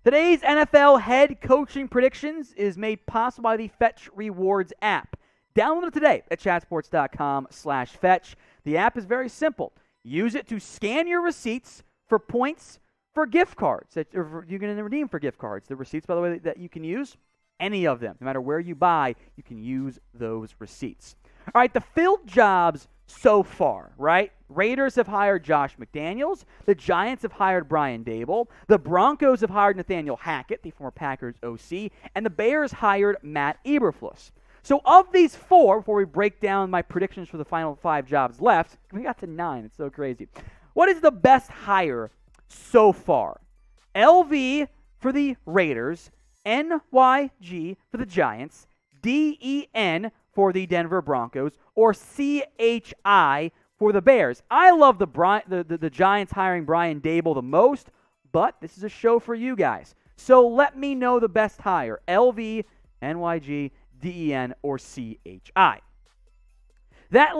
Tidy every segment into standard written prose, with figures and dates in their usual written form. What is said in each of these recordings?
Today's NFL head coaching predictions is made possible by the Fetch Rewards app. Download it today at chatsports.com/fetch. The app is very simple. Use it to scan your receipts for points for gift cards that you can redeem for gift cards. The receipts, by the way, that you can use, any of them. No matter where you buy, you can use those receipts. All right, the filled jobs so far, right? Raiders have hired Josh McDaniels. The Giants have hired Brian Daboll. The Broncos have hired Nathaniel Hackett, the former Packers OC. And the Bears hired Matt Eberflus. So of these four, before we break down my predictions for the final 5 jobs left, we got to 9. It's so crazy. What is the best hire so far? LV for the Raiders, NYG for the Giants, DEN for the Denver Broncos, or CHI for the Bears. I love the Giants hiring Brian Daboll the most, but this is a show for you guys. So let me know the best hire, LV, NYG, DEN, or CHI. That's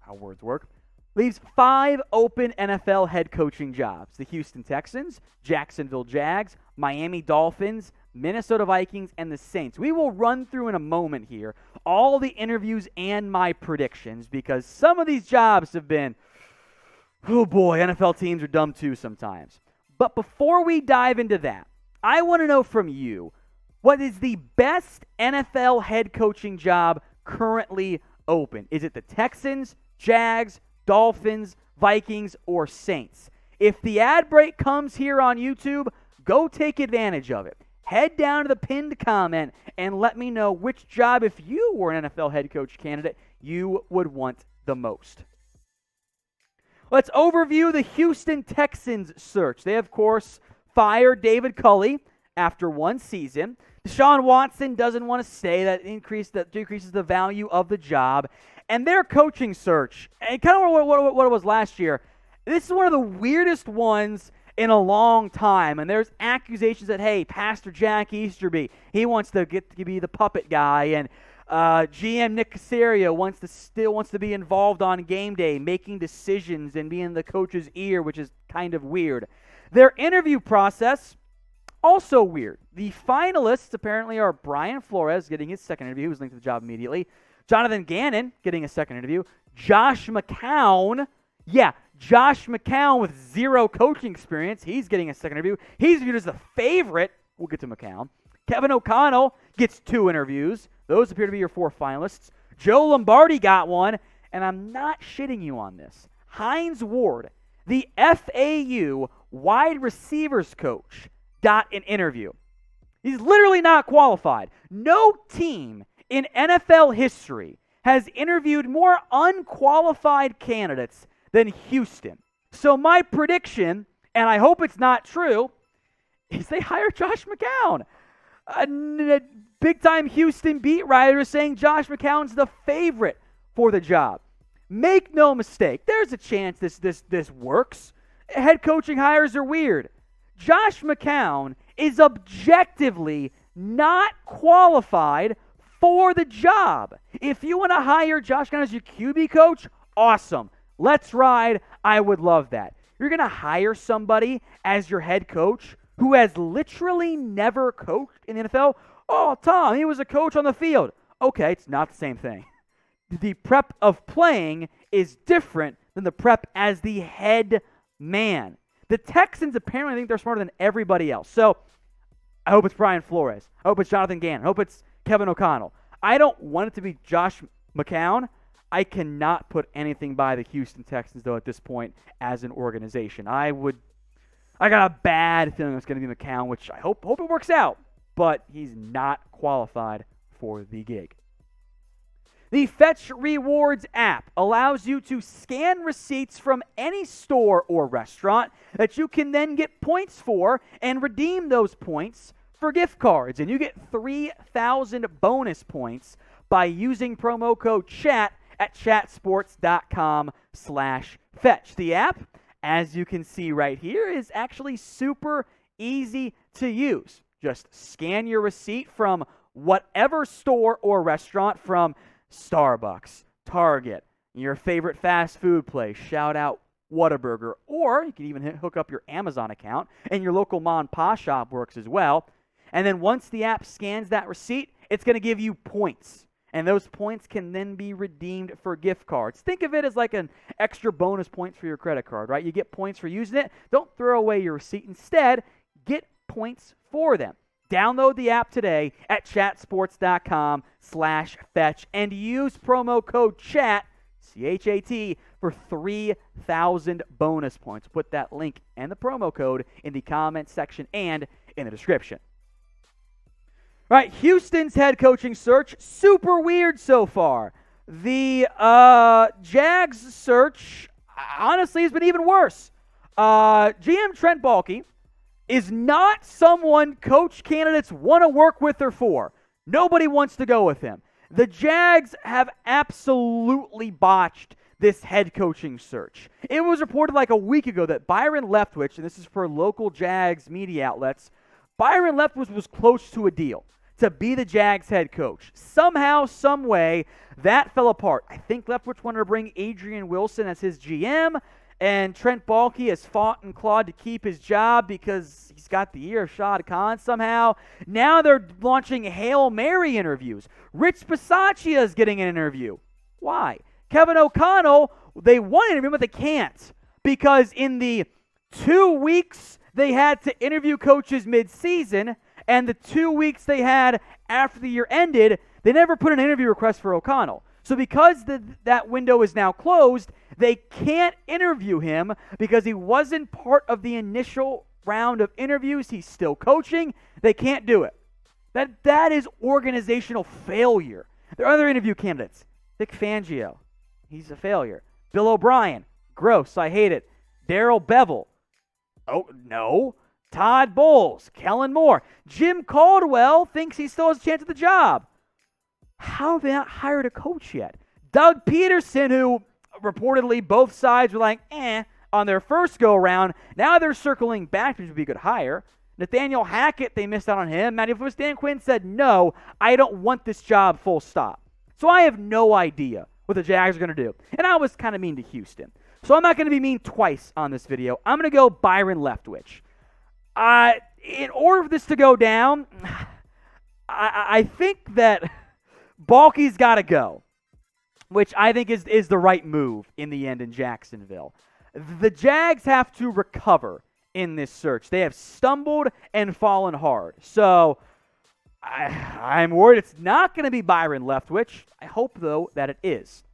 how words work. Leaves 5 open NFL head coaching jobs. The Houston Texans, Jacksonville Jags, Miami Dolphins, Minnesota Vikings, and the Saints. We will run through in a moment here all the interviews and my predictions because some of these jobs have been, oh boy, NFL teams are dumb too sometimes. But before we dive into that, I want to know from you, what is the best NFL head coaching job currently open? Is it the Texans, Jags, Dolphins, Vikings, or Saints? If the ad break comes here on YouTube, go take advantage of it. Head down to the pinned comment and let me know which job, if you were an NFL head coach candidate, you would want the most. Let's overview the Houston Texans search. They, of course, fired David Culley after 1 season. Deshaun Watson doesn't want to stay. That decreases the value of the job. And their coaching search, and kind of what it was last year, this is one of the weirdest ones in a long time. And there's accusations that, hey, Pastor Jack Easterby, he wants to get to be the puppet guy. And GM Nick Caserio still wants to be involved on game day, making decisions and being the coach's ear, which is kind of weird. Their interview process, also weird. The finalists apparently are Brian Flores getting his second interview. He was linked to the job immediately. Jonathan Gannon getting a second interview. Josh McCown. Yeah, Josh McCown with 0 coaching experience. He's getting a second interview. He's viewed as the favorite. We'll get to McCown. Kevin O'Connell gets 2 interviews. Those appear to be your 4 finalists. Joe Lombardi got one. And I'm not shitting you on this. Hines Ward, the FAU wide receivers coach, got an interview. He's literally not qualified. No team in NFL history has interviewed more unqualified candidates than Houston. So my prediction, and I hope it's not true, is they hire Josh McCown. A big-time Houston beat writer is saying Josh McCown's the favorite for the job. Make no mistake, there's a chance this works. Head coaching hires are weird. Josh McCown is objectively not qualified for the job. If you want to hire Josh McCown as your QB coach, awesome. Let's ride. I would love that. You're going to hire somebody as your head coach who has literally never coached in the NFL? Oh, Tom, he was a coach on the field. Okay, it's not the same thing. The prep of playing is different than the prep as the head man. The Texans apparently think they're smarter than everybody else. So I hope it's Brian Flores. I hope it's Jonathan Gannon. I hope it's Kevin O'Connell. I don't want it to be Josh McCown. I cannot put anything by the Houston Texans, though, at this point as an organization. I got a bad feeling it's going to be McCown, which I hope it works out, but he's not qualified for the gig. The Fetch Rewards app allows you to scan receipts from any store or restaurant that you can then get points for and redeem those points for gift cards. And you get 3,000 bonus points by using promo code CHAT at chatsports.com/fetch. The app, as you can see right here, is actually super easy to use. Just scan your receipt from whatever store or restaurant, from Starbucks, Target, your favorite fast food place. Shout out Whataburger. Or you can even hook up your Amazon account, and your local mom and pop shop works as well. And then once the app scans that receipt, it's going to give you points. And those points can then be redeemed for gift cards. Think of it as like an extra bonus points for your credit card, right? You get points for using it. Don't throw away your receipt. Instead, get points for them. Download the app today at chatsports.com/fetch and use promo code CHAT, C-H-A-T, for 3,000 bonus points. Put that link and the promo code in the comments section and in the description. All right, Houston's head coaching search, super weird so far. The Jags search, honestly, has been even worse. GM Trent Baalke is not someone coach candidates want to work with or for. Nobody wants to go with him. The Jags have absolutely botched this head coaching search. It was reported like a week ago that Byron Leftwich, and this is for local Jags media outlets, Byron Leftwich was close to a deal to be the Jags head coach. Somehow, some way, that fell apart. I think Leftwich wanted to bring Adrian Wilson as his GM, and Trent Baalke has fought and clawed to keep his job because he's got the ear of Shad Khan somehow. Now they're launching Hail Mary interviews. Rich Basaccia is getting an interview. Why? Kevin O'Connell, they want to interview him, but they can't because in the 2 weeks they had to interview coaches mid-season, and the 2 weeks they had after the year ended, they never put an interview request for O'Connell. So because that window is now closed, they can't interview him because he wasn't part of the initial round of interviews. He's still coaching. They can't do it. That is organizational failure. There are other interview candidates. Vic Fangio, he's a failure. Bill O'Brien, gross, I hate it. Darrell Bevell, oh, no. Todd Bowles, Kellen Moore. Jim Caldwell thinks he still has a chance at the job. How have they not hired a coach yet? Doug Peterson, who reportedly both sides were like, on their first go-around. Now they're circling back, which would be a good hire. Nathaniel Hackett, they missed out on him. Matty Dan Quinn said, no, I don't want this job, full stop. So I have no idea what the Jags are going to do. And I was kind of mean to Houston. So I'm not going to be mean twice on this video. I'm going to go Byron Leftwich. In order for this to go down, I think that Baalke's got to go, which I think is the right move in the end in Jacksonville. The Jags have to recover in this search. They have stumbled and fallen hard. So I'm worried it's not going to be Byron Leftwich. I hope, though, that it is.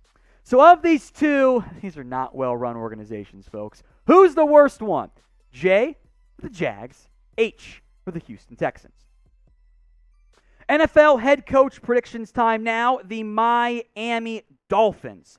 So of these two, these are not well-run organizations, folks. Who's the worst one? J for the Jags, H for the Houston Texans. NFL head coach predictions time now. The Miami Dolphins.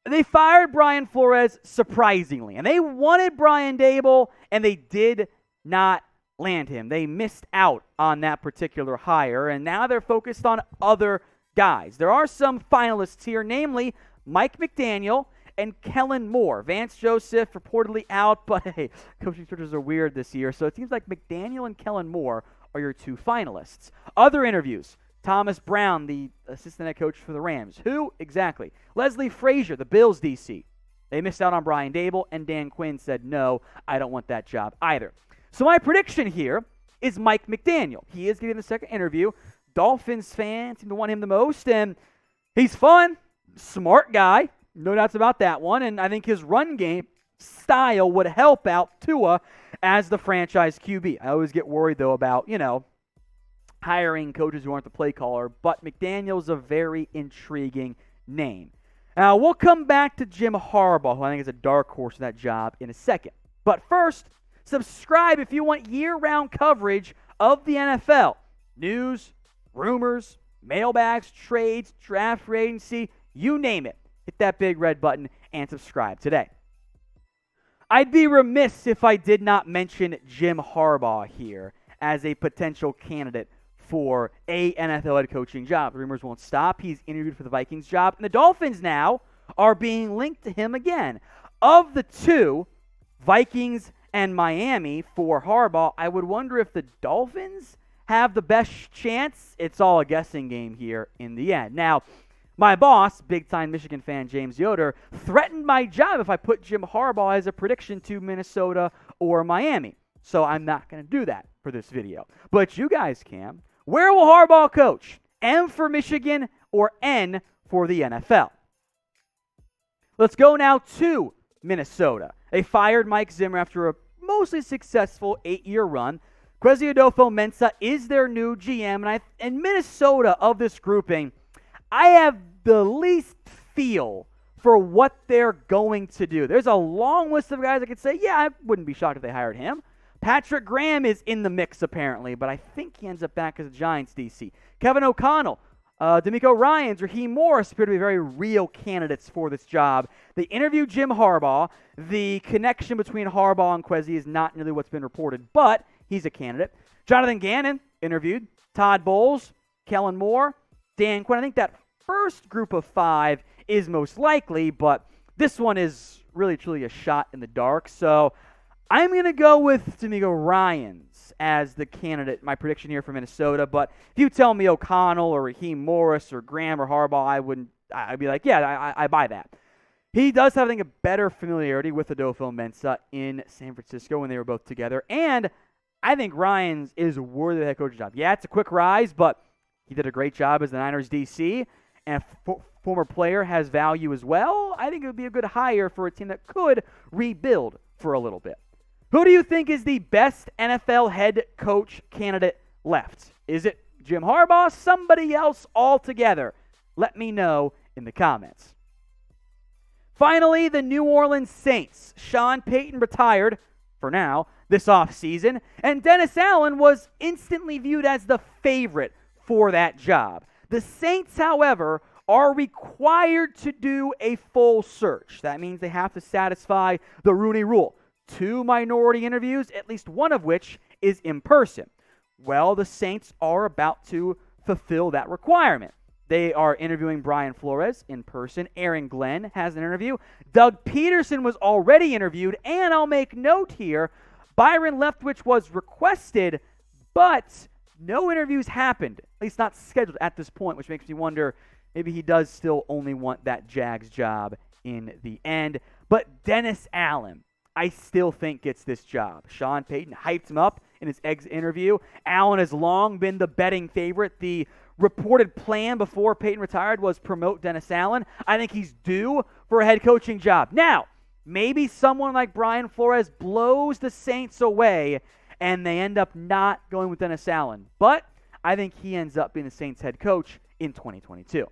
They fired Brian Flores surprisingly, and they wanted Brian Daboll, and they did not land him. They missed out on that particular hire, and now they're focused on other guys. There are some finalists here, namely Mike McDaniel and Kellen Moore. Vance Joseph reportedly out, but hey, coaching searches are weird this year, so it seems like McDaniel and Kellen Moore are your two finalists. Other interviews, Thomas Brown, the assistant head coach for the Rams. Who? Exactly. Leslie Frazier, the Bills DC. They missed out on Brian Daboll, and Dan Quinn said, no, I don't want that job either. So my prediction here is Mike McDaniel. He is getting the second interview. Dolphins fans seem to want him the most, and he's fun, smart guy. No doubts about that one, and I think his run game style would help out Tua as the franchise QB. I always get worried, though, about, hiring coaches who aren't the play caller, but McDaniel's a very intriguing name. Now, we'll come back to Jim Harbaugh, who I think is a dark horse in that job, in a second. But first, subscribe if you want year-round coverage of the NFL. News, rumors, mailbags, trades, draft free agency, you name it. Hit that big red button and subscribe today. I'd be remiss if I did not mention Jim Harbaugh here as a potential candidate for a NFL head coaching job. The rumors won't stop. He's interviewed for the Vikings job, and the Dolphins now are being linked to him again. Of the two, Vikings and Miami for Harbaugh, I would wonder if the Dolphins have the best chance. It's all a guessing game here in the end. Now, My boss, big-time Michigan fan James Yoder, threatened my job if I put Jim Harbaugh as a prediction to Minnesota or Miami. So I'm not going to do that for this video. But you guys can. Where will Harbaugh coach? M for Michigan or N for the NFL? Let's go now to Minnesota. They fired Mike Zimmer after a mostly successful 8-year run. Kwesi Adolfo-Mensah is their new GM, and Minnesota, of this grouping, I have the least feel for what they're going to do. There's a long list of guys I could say, yeah, I wouldn't be shocked if they hired him. Patrick Graham is in the mix, apparently, but I think he ends up back as a Giants DC. Kevin O'Connell, DeMeco Ryans, Raheem Morris appear to be very real candidates for this job. They interviewed Jim Harbaugh. The connection between Harbaugh and Kwesi is not nearly what's been reported, but he's a candidate. Jonathan Gannon interviewed. Todd Bowles, Kellen Moore, Dan Quinn. I think that first group of 5 is most likely, but this one is really truly a shot in the dark. So I'm going to go with DeMeco Ryans as the candidate, my prediction here for Minnesota. But if you tell me O'Connell or Raheem Morris or Graham or Harbaugh, I'd be like, yeah, I buy that. He does have, I think, a better familiarity with Adolfo-Mensah in San Francisco when they were both together. And I think Ryans is worthy of the head coaching job. Yeah, it's a quick rise, but he did a great job as the Niners DC. And a former player has value as well. I think it would be a good hire for a team that could rebuild for a little bit. Who do you think is the best NFL head coach candidate left? Is it Jim Harbaugh? Somebody else altogether? Let me know in the comments. Finally, the New Orleans Saints. Sean Payton retired, for now, this offseason, and Dennis Allen was instantly viewed as the favorite for that job. The Saints, however, are required to do a full search. That means they have to satisfy the Rooney Rule. 2 minority interviews, at least one of which is in person. Well, the Saints are about to fulfill that requirement. They are interviewing Brian Flores in person. Aaron Glenn has an interview. Doug Peterson was already interviewed. And I'll make note here, Byron Leftwich was requested, but no interviews happened, at least not scheduled at this point, which makes me wonder maybe he does still only want that Jags job in the end. But Dennis Allen, I still think gets this job. Sean Payton hyped him up in his exit interview. Allen has long been the betting favorite. The reported plan before Payton retired was promote Dennis Allen. I think he's due for a head coaching job. Now, maybe someone like Brian Flores blows the Saints away and they end up not going with Dennis Allen. But I think he ends up being the Saints head coach in 2022.